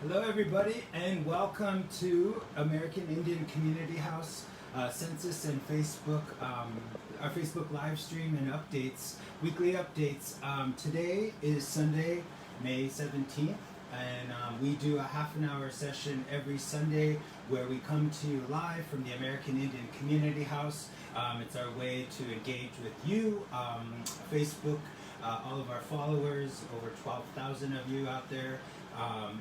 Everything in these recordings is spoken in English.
Hello, everybody, and welcome to American Indian Community House Census and Facebook, our Facebook live stream and updates, weekly updates. Today is Sunday, May 17th, and we do a half an hour session every Sunday where we come to you live from the American Indian Community House. It's our way to engage with you, Facebook, all of our followers, over 12,000 of you out there.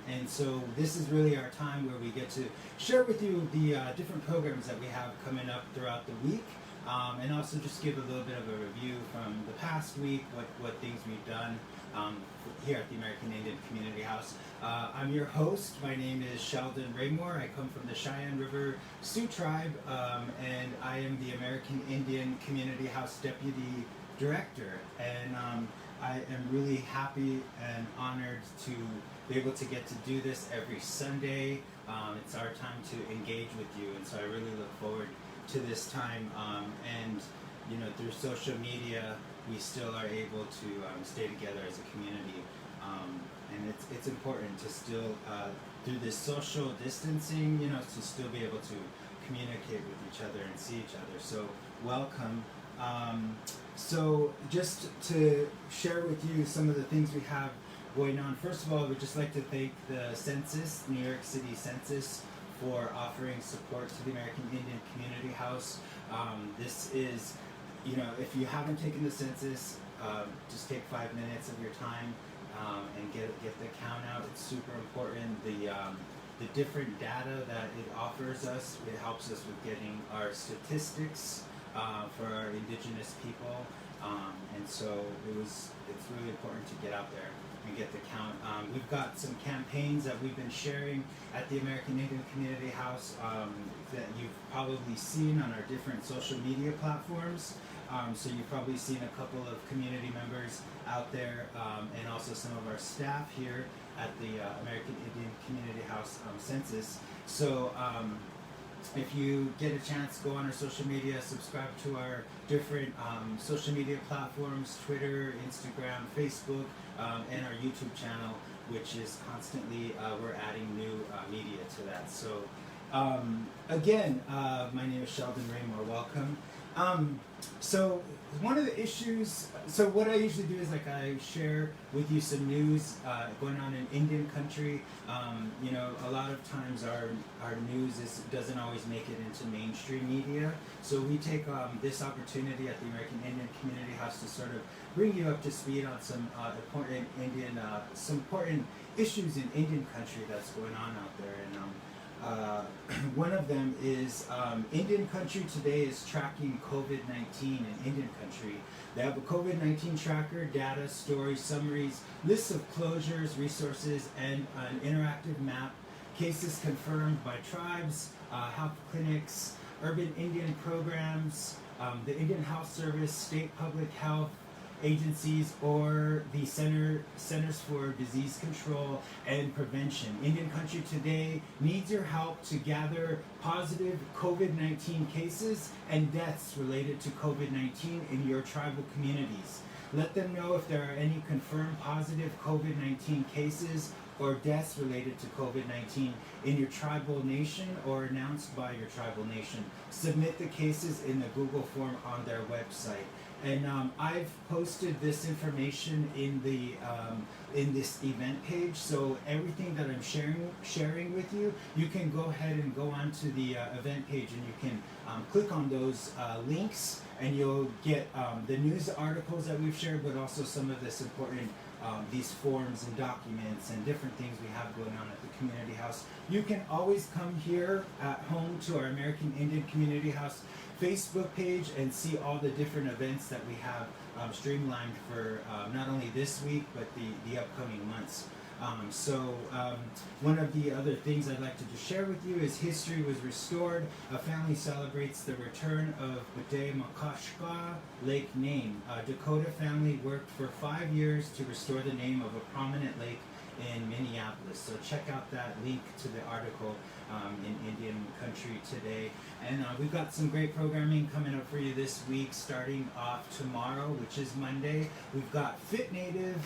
And so this is really our time where we get to share with you the different programs that we have coming up throughout the week, and also just give a little bit of a review from the past week, what things we've done here at the American Indian Community House. I'm your host. My name is Sheldon Raymore. I come from the Cheyenne River Sioux Tribe, and I am the American Indian Community House Deputy Director. And I am really happy and honored to be able to get to do this every Sunday. It's our time to engage with you, and so I really look forward to this time. And you know, through social media, we still are able to stay together as a community. And it's important to still, through this social distancing, you know, to still be able to communicate with each other and see each other. So welcome. So just to share with you some of the things we have going on. First of all, we'd just like to thank the Census, New York City Census, for offering support to the American Indian Community House. This is, you know, if you haven't taken the census, just take 5 minutes of your time and get the count out. It's super important. The different data that it offers us, it helps us with getting our statistics for our indigenous people, and so it's really important to get out there and get the count. We've got some campaigns that we've been sharing at the American Indian Community House that you've probably seen on our different social media platforms. So you've probably seen a couple of community members out there, and also some of our staff here at the American Indian Community House Census. So if you get a chance, go on our social media, subscribe to our different social media platforms, Twitter, Instagram, Facebook, and our YouTube channel, which is constantly, we're adding new media to that. So again, my name is Sheldon Raymore, welcome. So one of the issues, so what I usually do is like I share with you some news going on in Indian country. You know, a lot of times our news doesn't always make it into mainstream media. So we take this opportunity at the American Indian Community House to sort of bring you up to speed on some important issues in Indian country that's going on out there. And one of them is Indian country today is tracking COVID-19 in Indian country. They have a COVID-19 tracker, data, stories, summaries, lists of closures, resources, and an interactive map. Cases confirmed by tribes, health clinics, urban Indian programs, the Indian Health Service, state public health agencies, or the Centers for Disease Control and Prevention. Indian country today needs your help to gather positive COVID-19 cases and deaths related to COVID-19 in your tribal communities. Let them know if there are any confirmed positive COVID-19 cases or deaths related to COVID-19 in your tribal nation or announced by your tribal nation. Submit the cases in the Google form on their website. And I've posted this information in the in this event page. So everything that I'm sharing with you, you can go ahead and go onto the event page, and you can click on those links, and you'll get the news articles that we've shared, but also some of this important these forms and documents and different things we have going on at the community house. You can always come here at home to our American Indian Community House Facebook page and see all the different events that we have streamlined for not only this week but the upcoming months. One of the other things I'd like to just share with you is history was restored. A family celebrates the return of B'day Makashka lake name. A Dakota family worked for 5 years to restore the name of a prominent lake in Minneapolis. So check out that link to the article in Indian Country Today. And we've got some great programming coming up for you this week, starting off tomorrow, which is Monday. We've got Fit Native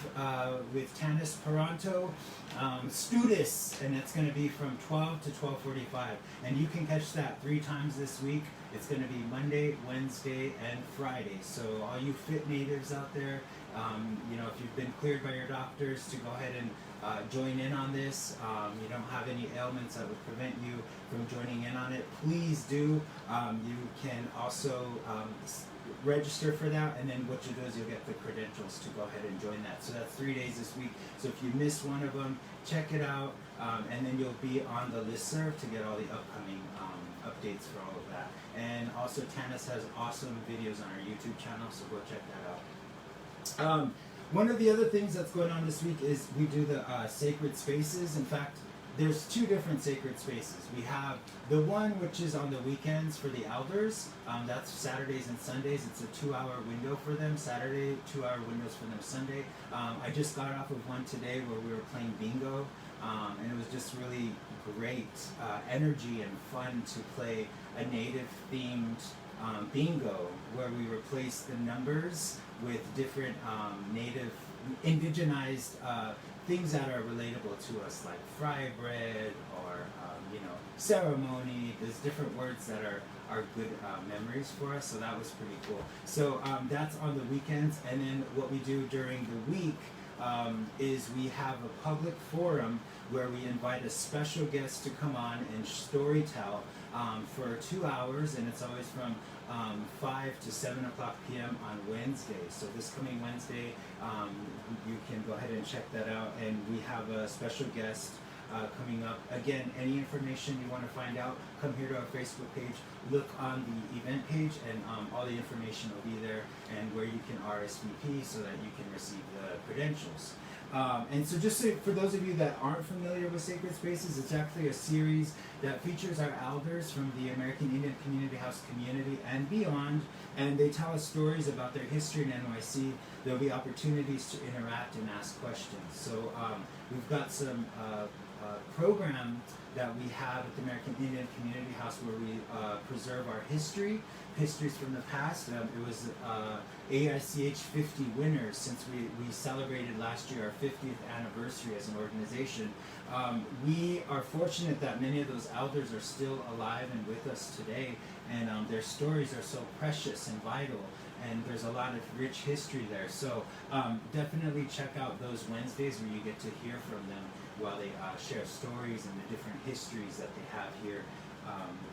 with Tanis Paranto, Studis, and that's going to be from 12 to 12:45. And you can catch that 3 times this week. It's going to be Monday, Wednesday, and Friday. So all you Fit Natives out there, if you've been cleared by your doctors to go ahead and join in on this, you don't have any ailments that would prevent you from joining in on it, please do. You can also register for that, and then what you do is you'll get the credentials to go ahead and join that. So that's 3 days this week. So if you miss one of them, check it out, and then you'll be on the listserv to get all the upcoming updates for all of that. And also Tanis has awesome videos on our YouTube channel, so go check that out. One of the other things that's going on this week is we do the sacred spaces. In fact, there's 2 different sacred spaces. We have the one which is on the weekends for the elders. That's Saturdays and Sundays. It's a 2-hour window for them. Saturday, 2-hour windows for them Sunday. I just got off of one today where we were playing bingo. And it was just really great energy and fun to play a native themed bingo where we replaced the numbers with different native indigenized things that are relatable to us, like fry bread or ceremony. There's different words that are good memories for us, so that was pretty cool. So that's on the weekends, and then what we do during the week is we have a public forum where we invite a special guest to come on and storytell for 2 hours, and it's always from 5 to 7 o'clock p.m. on Wednesday. So this coming Wednesday, you can go ahead and check that out, and we have a special guest coming up. Again, any information you want to find out, come here to our Facebook page, look on the event page, and all the information will be there, and where you can RSVP so that you can receive the credentials. And so just so, for those of you that aren't familiar with Sacred Spaces, it's actually a series that features our elders from the American Indian Community House community and beyond, and they tell us stories about their history in NYC. There'll be opportunities to interact and ask questions. So we've got some program that we have at the American Indian Community House where we preserve our histories from the past. It was AICH 50 winners, since we celebrated last year our 50th anniversary as an organization. We are fortunate that many of those elders are still alive and with us today, and their stories are so precious and vital, and there's a lot of rich history there. So definitely check out those Wednesdays where you get to hear from them while they share stories and the different histories that they have here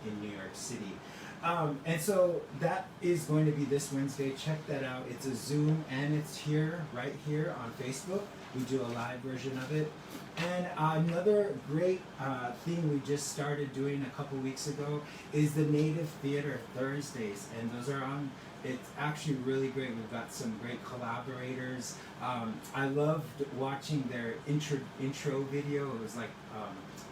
in New York City. And so that is going to be this Wednesday. Check that out. It's a Zoom, and it's right here on Facebook. We do a live version of it. And another great thing we just started doing a couple weeks ago is the Native Theater Thursdays, and those are on. It's actually really great. We've got some great collaborators. I loved watching their intro video. It was like,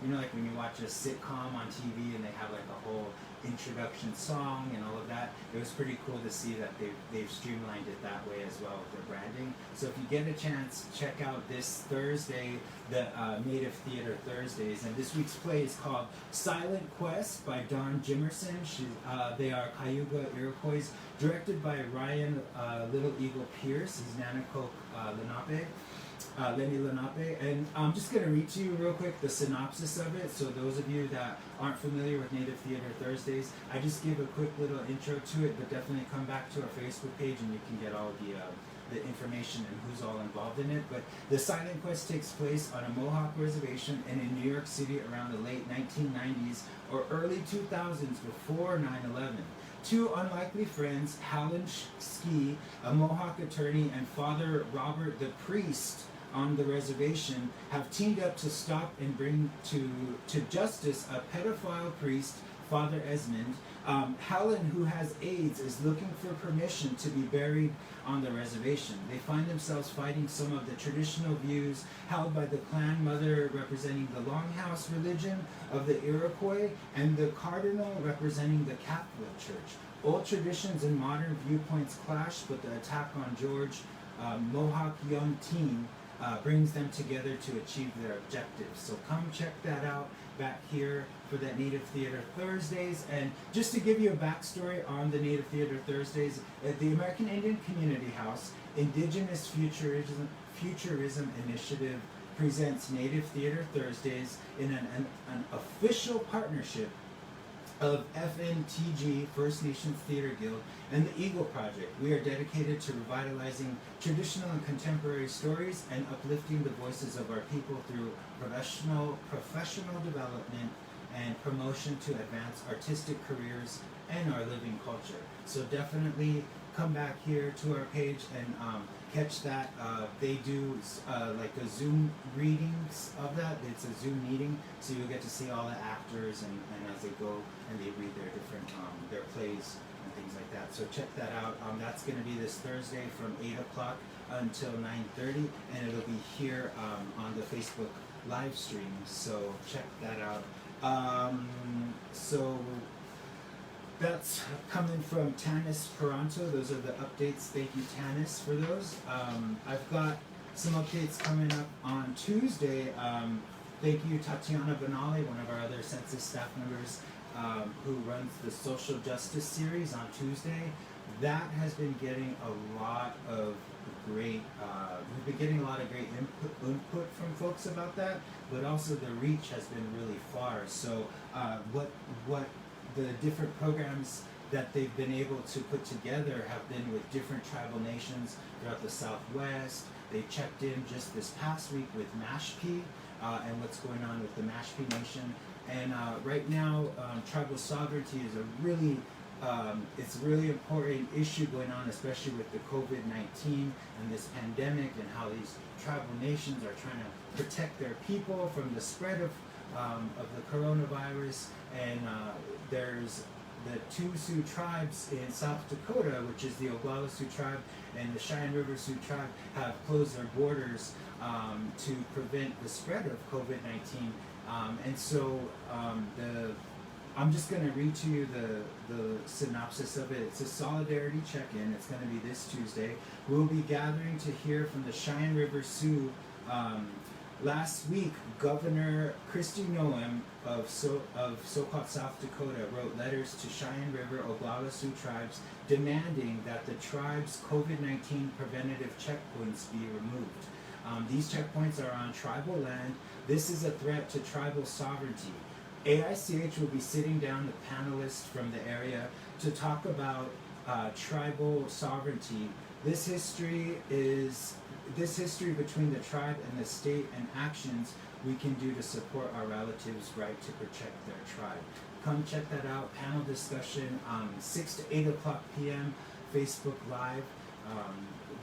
like when you watch a sitcom on TV and they have like a whole introduction song and all of that. It was pretty cool to see that they've streamlined it that way as well with their branding. So if you get a chance, check out this Thursday, the Native Theater Thursdays. And this week's play is called Silent Quest by Dawn Jimerson. They are Cayuga Iroquois, directed by Ryan Little Eagle Pierce. He's Nanakoke Lenny Lenape, and I'm just going to read to you real quick the synopsis of it. So those of you that aren't familiar with Native Theater Thursdays, I just give a quick little intro to it, but definitely come back to our Facebook page and you can get all the information and who's all involved in it. But the Silent Quest takes place on a Mohawk reservation and in New York City around the late 1990s or early 2000s, before 9/11. Two unlikely friends, Hallen Ski, a Mohawk attorney, and Father Robert the priest on the reservation, have teamed up to stop and bring to justice a pedophile priest, Father Esmond. Hallen, who has AIDS, is looking for permission to be buried on the reservation. They find themselves fighting some of the traditional views held by the clan mother representing the Longhouse religion of the Iroquois and the cardinal representing the Catholic Church. Old traditions and modern viewpoints clash, but the attack on George, Mohawk young teen, brings them together to achieve their objectives. So come check that out back here for that Native Theater Thursdays. And just to give you a backstory on the Native Theater Thursdays, at the American Indian Community House, Indigenous Futurism Initiative presents Native Theater Thursdays in an official partnership of FNTG, First Nations Theater Guild, and the Eagle Project. We are dedicated to revitalizing traditional and contemporary stories and uplifting the voices of our people through professional development and promotion to advance artistic careers and our living culture. So definitely come back here to our page and catch that. They do like a Zoom readings of that. It's a Zoom meeting, so you'll get to see all the actors and as they go and they read their different their plays and things like that. So check that out. That's going to be this Thursday from 8 o'clock until 9:30, and it'll be here on the Facebook live stream. So check that out. So that's coming from Tanis Peranto. Those are the updates. Thank you, Tanis, for those. I've got some updates coming up on Tuesday. Thank you, Tatiana Benali, one of our other census staff members, who runs the Social Justice Series on Tuesday. That has been getting a lot of great, we've been getting a lot of great input from folks about that, but also the reach has been really far. So what the different programs that they've been able to put together have been with different tribal nations throughout the Southwest. They checked in just this past week with Mashpee and what's going on with the Mashpee Nation. And right now, tribal sovereignty is it's a really important issue going on, especially with the COVID-19 and this pandemic, and how these tribal nations are trying to protect their people from the spread of the coronavirus. And there's the two Sioux tribes in South Dakota, which is the Oglala Sioux tribe and the Cheyenne River Sioux tribe, have closed their borders to prevent the spread of COVID-19. And so I'm just going to read to you the synopsis of it. It's a solidarity check-in. It's going to be this Tuesday. We'll be gathering to hear from the Cheyenne River Sioux. Last week, Governor Kristi Noem of so-called South Dakota wrote letters to Cheyenne River Oglala Sioux tribes demanding that the tribe's COVID-19 preventative checkpoints be removed. These checkpoints are on tribal land. This is a threat to tribal sovereignty. AICH will be sitting down with panelists from the area to talk about tribal sovereignty. This history between the tribe and the state, and actions we can do to support our relatives' right to protect their tribe. Come check that out. Panel discussion 6 to 8 o'clock p.m. Facebook Live.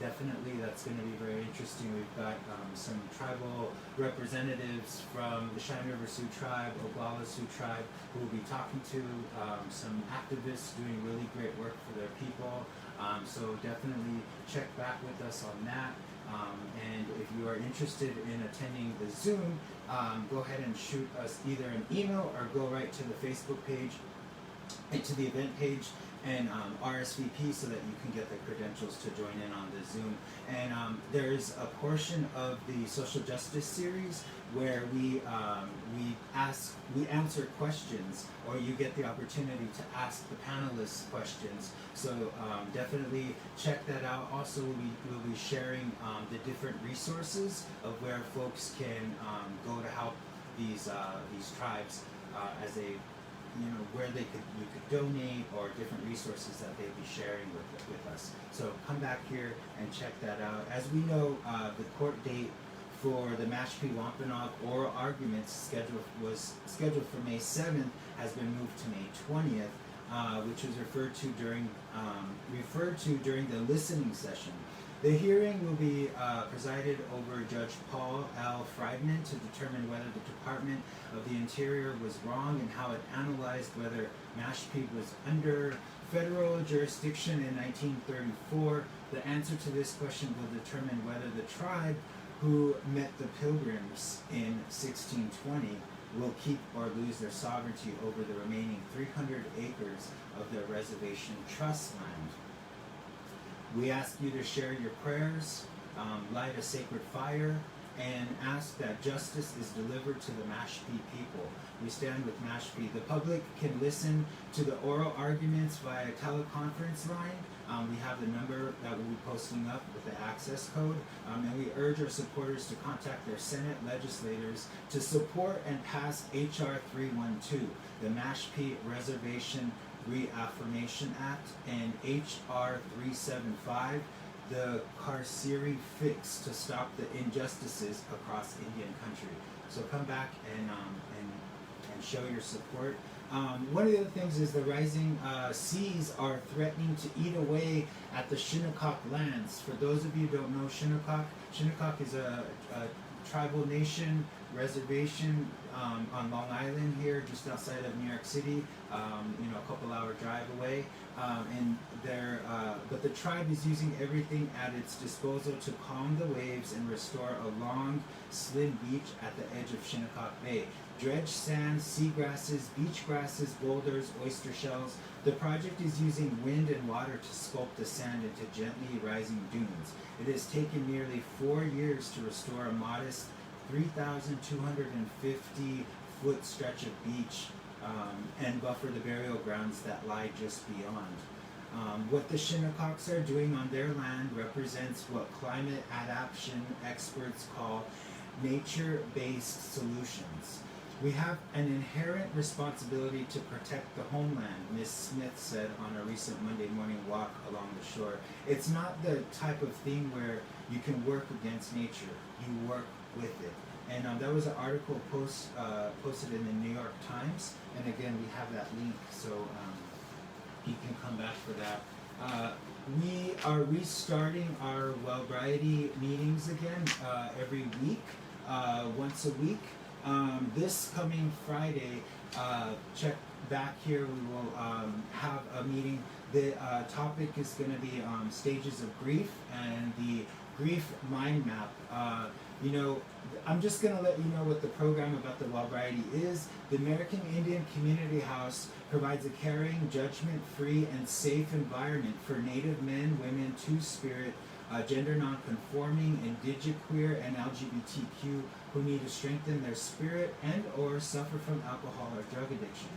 Definitely, that's going to be very interesting. We've got some tribal representatives from the Cheyenne River Sioux tribe, Oglala Sioux tribe, who will be talking to some activists doing really great work for their people. So definitely check back with us on that. And if you are interested in attending the Zoom, go ahead and shoot us either an email or go right to the Facebook page and to the event page and RSVP so that you can get the credentials to join in on the Zoom. And there's a portion of the Social Justice Series where we answer questions, or you get the opportunity to ask the panelists questions. So definitely check that out. Also, we'll be sharing the different resources of where folks can go to help these tribes as they, where you could donate, or different resources that they'd be sharing with us. So come back here and check that out. As we know, the court date for the Mashpee Wampanoag oral arguments was scheduled for May 7th has been moved to May 20th, which was referred to during the listening session. The hearing will be presided over Judge Paul L. Friedman to determine whether the Department of the Interior was wrong in how it analyzed whether Mashpee was under federal jurisdiction in 1934. The answer to this question will determine whether the tribe who met the Pilgrims in 1620 will keep or lose their sovereignty over the remaining 300 acres of their reservation trust land. We ask you to share your prayers light a sacred fire, and ask that justice is delivered to the Mashpee people. We stand with Mashpee. The public can listen to the oral arguments via teleconference line. We have the number that we'll be posting up with the access code, and we urge our supporters to contact their Senate legislators to support and pass H.R. 312, the Mashpee Reservation Reaffirmation Act, and H.R. 375, the Carcery Fix, to stop the injustices across Indian country. So come back and show your support. One of the other things is the rising seas are threatening to eat away at the Shinnecock lands. For those of you who don't know Shinnecock is a tribal nation reservation on Long Island here, just outside of New York City, a couple-hour drive away. But the tribe is using everything at its disposal to calm the waves and restore a long, slim beach at the edge of Shinnecock Bay. Dredged sand, seagrasses, beach grasses, boulders, oyster shells. The project is using wind and water to sculpt the sand into gently rising dunes. It has taken nearly 4 years to restore a modest 3,250 foot stretch of beach and buffer the burial grounds that lie just beyond. What the Shinnecocks are doing on their land represents what climate adaptation experts call nature-based solutions. We have an inherent responsibility to protect the homeland, Ms. Smith said on a recent Monday morning walk along the shore. It's not the type of thing where you can work against nature, you work with it. And that was an article posted in the New York Times, and again we have that link, so you can come back for that. We are restarting our Wellbriety meetings again every week, once a week. This coming Friday, check back here, we will have a meeting. The topic is going to be stages of grief and the grief mind map. I'm just going to let you know what the program about the Wellbriety is. The American Indian Community House provides a caring, judgment-free, and safe environment for Native men, women, Two-Spirit, gender non-conforming, indigiqueer, and LGBTQ who need to strengthen their spirit and or suffer from alcohol or drug addiction.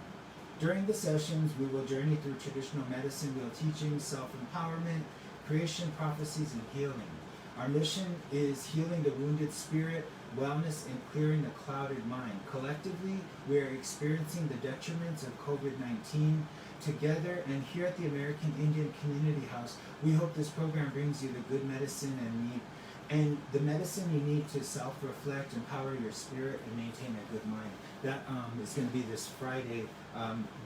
During the sessions, we will journey through traditional medicine, wheel teachings, self-empowerment, creation, prophecies, and healing. Our mission is healing the wounded spirit, wellness, and clearing the clouded mind. Collectively, we are experiencing the detriments of COVID-19 together, and here at the American Indian Community House, we hope this program brings you the good medicine and the medicine you need to self-reflect, empower your spirit, and maintain a good mind. That is going to be this Friday.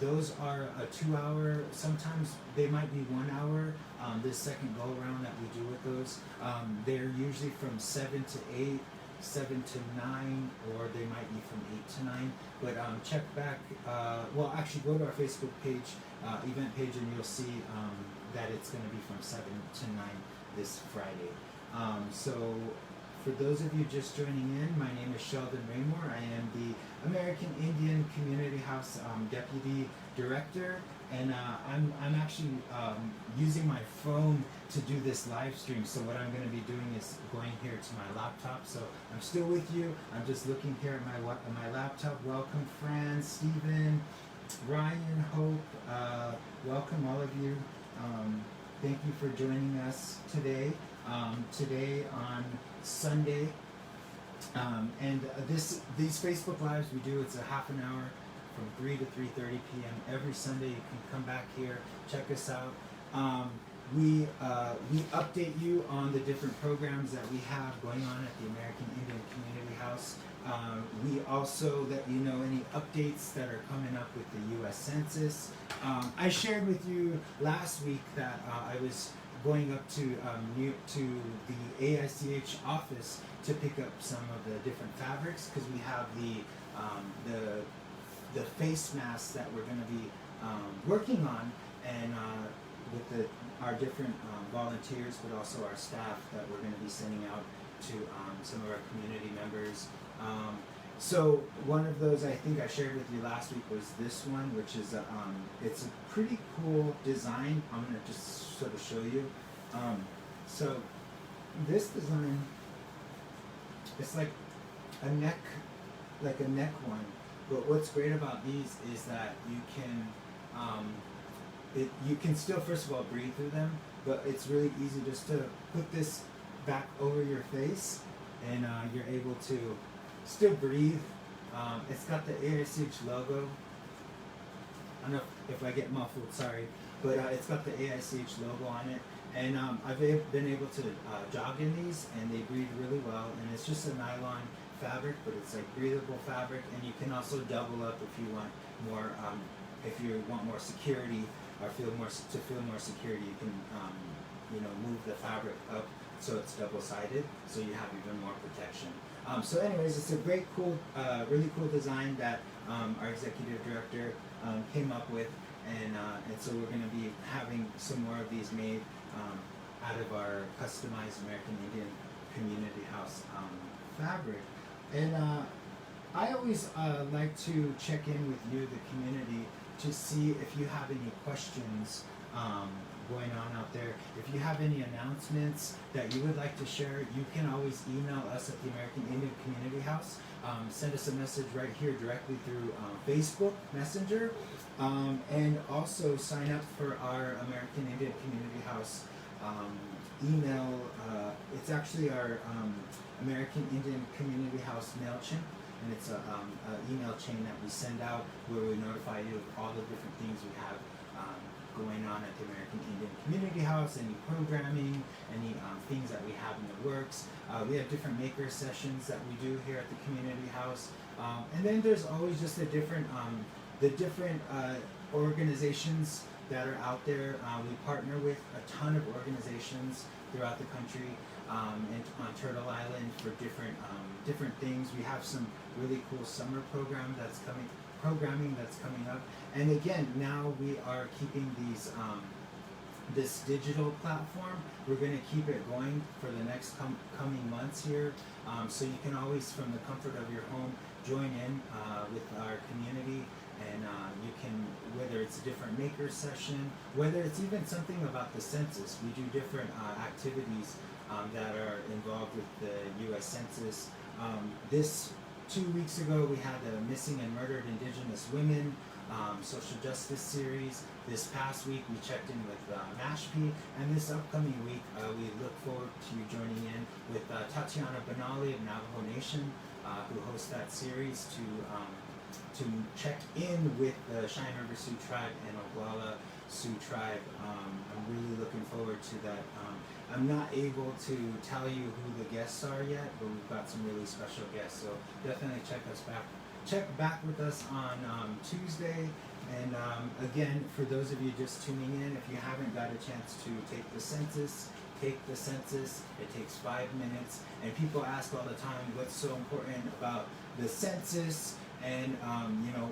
Those are a 2-hour, sometimes they might be 1 hour, this second go-around that we do with those. They're usually from 7 to 8, 7 to 9, or they might be from 8 to 9. But check back, actually go to our Facebook page, event page, and you'll see that it's going to be from 7 to 9 this Friday. So for those of you just joining in, my name is Sheldon Raymore. I am the American Indian Community House Deputy Director, and I'm actually using my phone to do this live stream. So what I'm going to be doing is going here to my laptop. So I'm still with you. I'm just looking here at my laptop. Welcome, Fran, Stephen, Ryan, Hope. Welcome all of you. Thank you for joining us today. Today on Sunday, and these Facebook Lives we do, it's a half an hour from 3 to 3:30 p.m. every Sunday. You can come back here, check us out. We update you on the different programs that we have going on at the American Indian Community House. We also let you know any updates that are coming up with the U.S. Census. I shared with you last week that I was going up to the AICH office to pick up some of the different fabrics, because we have the face masks that we're going to be working on, and with our different volunteers, but also our staff that we're going to be sending out to some of our community members. So one of those I think I shared with you last week was this one, which is it's a pretty cool design. I'm going to just sort of show you. So this design, it's like a neck one. But what's great about these is that you can, you can still, first of all, breathe through them, but it's really easy just to put this back over your face, and you're able to still breathe. It's got the ASH logo. I don't know if I get muffled, sorry, but it's got the ASH logo on it. And I've been able to jog in these, and they breathe really well. And it's just a nylon fabric, but it's like breathable fabric. And you can also double up if you want more, more security, or feel more security. You can, move the fabric up so it's double-sided, so you have even more protection. So anyways, it's a great, cool, really cool design that our executive director came up with, and so we're going to be having some more of these made out of our customized American Indian Community House fabric. And I always like to check in with you, the community, to see if you have any questions going on out there. If you have any announcements that you would like to share, you can always email us at the American Indian Community House. Send us a message right here directly through Facebook Messenger, and also sign up for our American Indian Community House email. It's actually our American Indian Community House MailChimp, and it's a email chain that we send out where we notify you of all the different things we have going on at the American Indian Community House, any programming, any things that we have in the works. We have different maker sessions that we do here at the Community House, and then there's always just the different organizations that are out there. We partner with a ton of organizations throughout the country, and on Turtle Island for different things. We have some really cool summer programming that's coming up. And again, now we are keeping these this digital platform. We're going to keep it going for the next coming months here. So you can always, from the comfort of your home, join in with our community. And you can, whether it's a different maker session, whether it's even something about the census. We do different activities that are involved with the U.S. Census. This 2 weeks ago, we had the Missing and Murdered Indigenous Women social justice series. This past week, we checked in with Mashpee, and this upcoming week, we look forward to you joining in with Tatiana Benali of Navajo Nation, who hosts that series to check in with the Cheyenne River Sioux Tribe and Oglala Sioux Tribe. I'm really looking forward to that. I'm not able to tell you who the guests are yet, but we've got some really special guests, so definitely check back with us on Tuesday. And again, for those of you just tuning in, if you haven't got a chance to take the census, take the census. It takes 5 minutes, and people ask all the time, what's so important about the census, and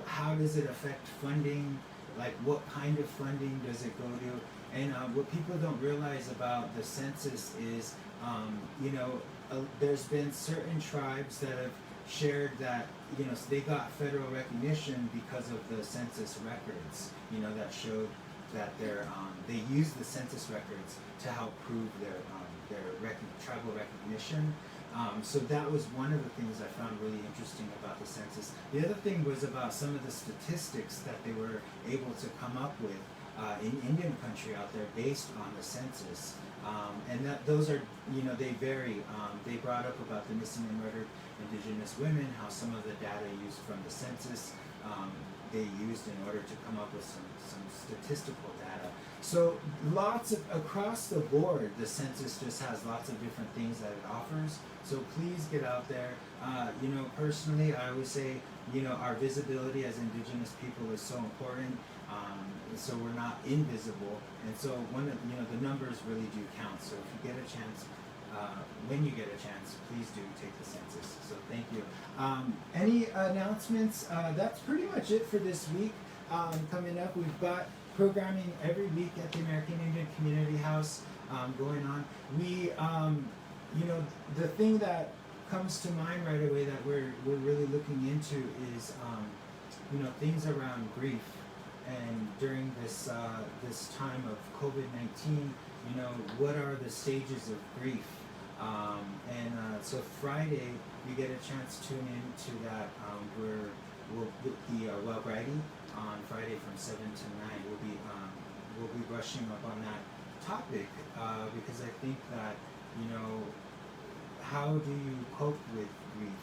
how does it affect funding? Like, what kind of funding does it go to? And what people don't realize about the census is, there's been certain tribes that have shared that, they got federal recognition because of the census records, that showed that they used the census records to help prove their tribal recognition. So that was one of the things I found really interesting about the census. The other thing was about some of the statistics that they were able to come up with in Indian country out there based on the census. And those are, they vary. They brought up about the missing and murdered Indigenous women, how some of the data used from the census they used in order to come up with some statistical data. So across the board, the census just has lots of different things that it offers. So please get out there. Personally, I always say, our visibility as Indigenous people is so important. So we're not invisible, and so the numbers really do count. So if you get a chance, when you get a chance, please do take the census. So thank you. Any announcements? That's pretty much it for this week. Coming up, we've got programming every week at the American Indian Community House going on. We, the thing that comes to mind right away that we're really looking into is, things around grief. And during this this time of COVID-19, what are the stages of grief? So Friday, you get a chance to tune in to that. We'll with the Well Brady on Friday from 7 to 9. We'll be brushing up on that topic because I think that, how do you cope with grief?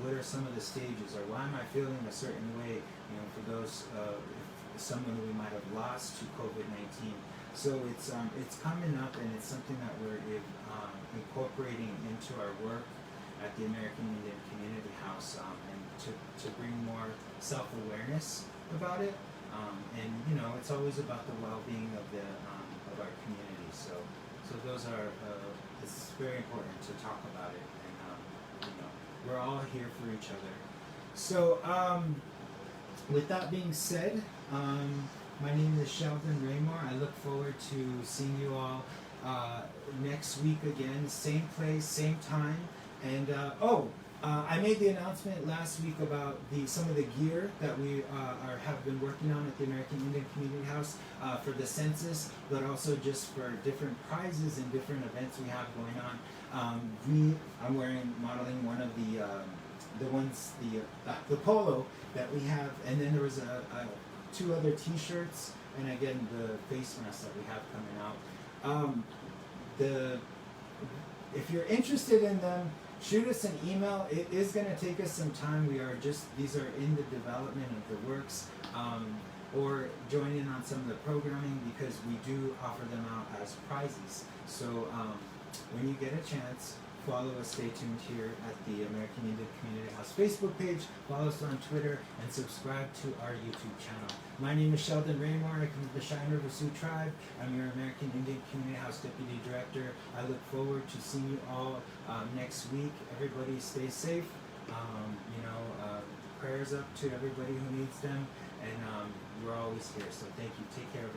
What are some of the stages, or why am I feeling a certain way? For those someone we might have lost to COVID-19. So it's coming up, and it's something that we're incorporating into our work at the American Indian Community House, and to bring more self-awareness about it. It's always about the well-being of our community. So those are it's very important to talk about it, and we're all here for each other. So with that being said, my name is Sheldon Raymore. I look forward to seeing you all next week again, same place, same time. And I made the announcement last week about some of the gear that we have been working on at the American Indian Community House for the census, but also just for different prizes and different events we have going on. I'm modeling one of the polo that we have, and then there was two other T-shirts, and again the face mask that we have coming out. If you're interested in them, shoot us an email. It is going to take us some time. These are in the development of the works, or join in on some of the programming, because we do offer them out as prizes. So when you get a chance, follow us, stay tuned here at the American Indian Community House Facebook page, follow us on Twitter, and subscribe to our YouTube channel. My name is Sheldon Raymore. I come from the Cheyenne River Sioux Tribe. I'm your American Indian Community House Deputy Director. I look forward to seeing you all next week. Everybody stay safe. Prayers up to everybody who needs them, and we're always here. So thank you. Take care of